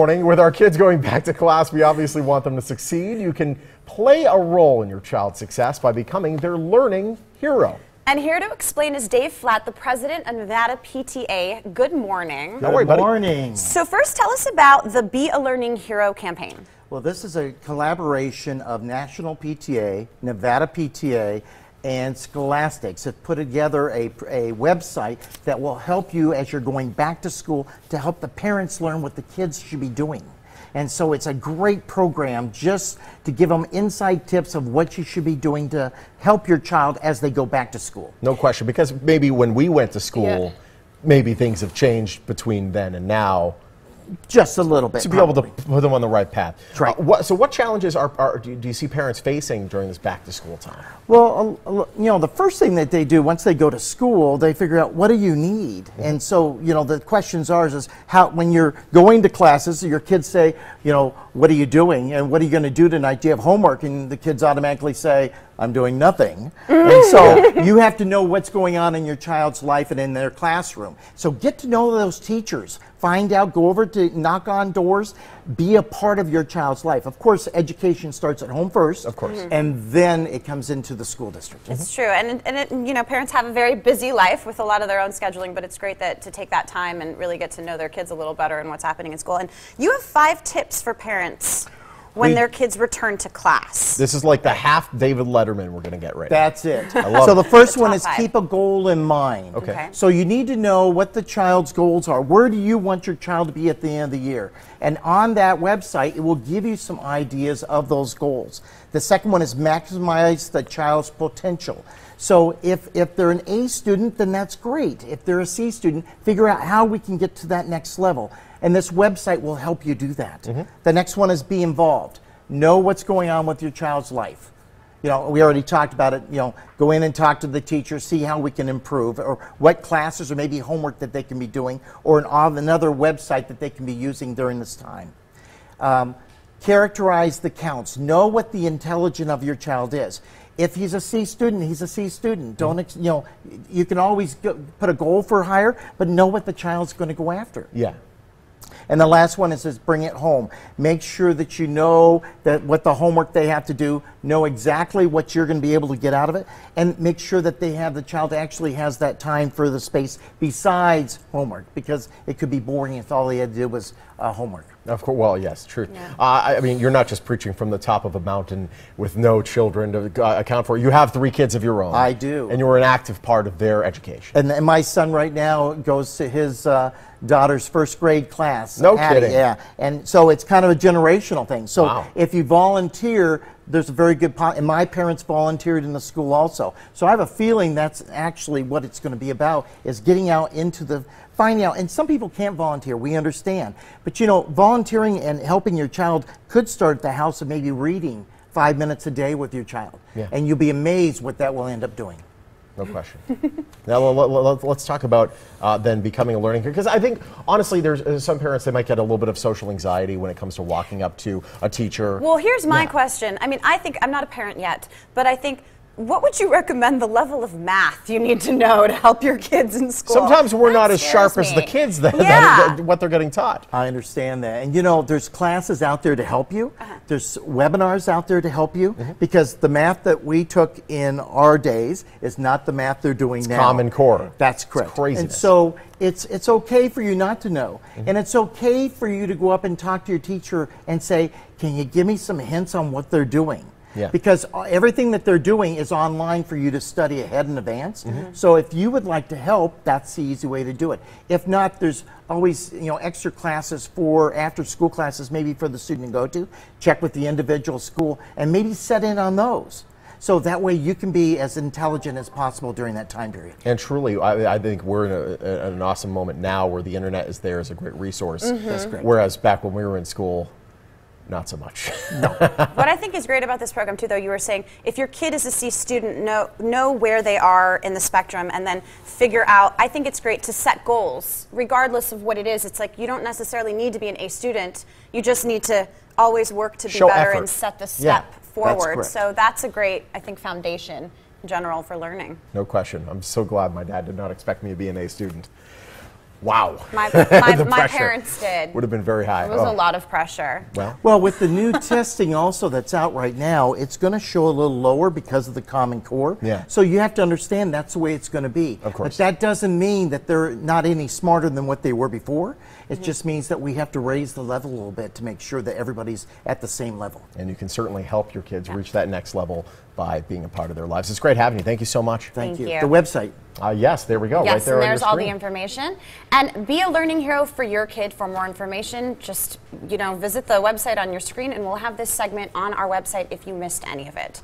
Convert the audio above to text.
Morning. With our kids going back to class, we obviously want them to succeed. You can play a role in your child's success by becoming their learning hero. And here to explain is Dave Flatt, the president of Nevada PTA. Good morning. Good morning. So first, tell us about the Be a Learning Hero campaign. Well, this is a collaboration of National PTA, Nevada PTA, and Scholastics have put together a website that will help you as you're going back to school to help the parents learn what the kids should be doing. And so it's a great program just to give them inside tips of what you should be doing to help your child as they go back to school. No question, because maybe when we went to school, maybe things have changed between then and now. Just a little bit. To be able to put them on the right path. That's right. So what challenges do you see parents facing during this back to school time? Well, you know, the first thing that they do once they go to school, they figure out what do you need? And so, you know, the questions are is how, when you're going to classes, your kids say, you know, what are you doing? And what are you going to do tonight? Do you have homework? And the kids automatically say, I'm doing nothing. And so you have to know what's going on in your child's life and in their classroom. So get to know those teachers. Find out, go over to knock on doors, be a part of your child's life. Of course, education starts at home first. Of course. And then it comes into the school district. It's true. And you know, parents have a very busy life with a lot of their own scheduling, but it's great to take that time and really get to know their kids a little better and what's happening in school. And you have 5 tips for parents when their kids return to class. This is like the half David Letterman we're going to get right now. That's it. I love so the first one top is 5. keep a goal in mind. Okay. So you need to know what the child's goals are. Where do you want your child to be at the end of the year? And on that website, it will give you some ideas of those goals. The second one is maximize the child's potential. So if they're an A student, then that's great. If they're a C student, figure out how we can get to that next level. And this website will help you do that. The next one is be involved. Know what's going on with your child's life. You know, we already talked about it. You know, go in and talk to the teacher, see how we can improve, or what classes or maybe homework that they can be doing, or another website that they can be using during this time. Characterize the counts. Know what the intelligence of your child is. If he's a C student, he's a C student. Don't, you know, you can always put a goal for higher, but know what the child's going to go after. Yeah. And the last one is bring it home. Make sure that you know that what the homework they have to do, know exactly what you're going to be able to get out of it, and make sure that the child actually has that time for the space besides homework, because it could be boring if all they had to do was homework. Of course, well, yes, true. Yeah. I mean, you're not just preaching from the top of a mountain with no children to account for. You have 3 kids of your own. I do. And you're an active part of their education. And my son right now goes to his daughter's first grade class. No kidding. Yeah, and so it's kind of a generational thing. So wow. If you volunteer, there's a very good and my parents volunteered in the school also. So I have a feeling that's actually what it's going to be about, is getting out into finding out. And some people can't volunteer, we understand. But you know, volunteering and helping your child could start at the house of maybe reading 5 minutes a day with your child. Yeah. And you'll be amazed what that will end up doing. No question. Now let's talk about then becoming a learning, because I think honestly there's some parents, they might get a little bit of social anxiety when it comes to walking up to a teacher. Well, here's my question. I mean, I think, I'm not a parent yet, but I think, what would you recommend the level of math you need to know to help your kids in school? Sometimes we're not as sharp as the kids what they're getting taught. I understand that. And you know, there's classes out there to help you. There's webinars out there to help you, because the math that we took in our days is not the math they're doing now. Common Core. That's correct. It's craziness. And so it's okay for you not to know. And it's okay for you to go up and talk to your teacher and say, can you give me some hints on what they're doing? Yeah. Because everything that they're doing is online for you to study ahead in advance. So if you would like to help, that's the easy way to do it. If not, there's always, you know, extra classes for after school classes maybe for the student to go to. Check with the individual school and maybe set in on those. So that way you can be as intelligent as possible during that time period. And truly, I think we're in an awesome moment now where the internet is there as a great resource. That's great. Whereas back when we were in school, not so much. No. What I think is great about this program too, though, you were saying, if your kid is a C student, know where they are in the spectrum, and then figure out. I think it's great to set goals, regardless of what it is. It's like you don't necessarily need to be an A student. You just need to always work to be Show better effort. and set the step forward. That's so that's a great, I think, foundation in general for learning. No question. I'm so glad my dad did not expect me to be an A student. Wow. My The my pressure parents did. would have been very high. It was a lot of pressure. Well, with the new testing also that's out right now, it's going to show a little lower because of the Common Core. Yeah. So you have to understand that's the way it's going to be. Of course. But that doesn't mean that they're not any smarter than what they were before. It just means that we have to raise the level a little bit to make sure that everybody's at the same level. And you can certainly help your kids reach that next level by being a part of their lives. It's great having you. Thank you so much. Thank you. you. The website. Yes, there we go. Yes, right there and on your there's all the screen. information. And be a learning hero for your kid. For more information, just visit the website on your screen, and we'll have this segment on our website if you missed any of it.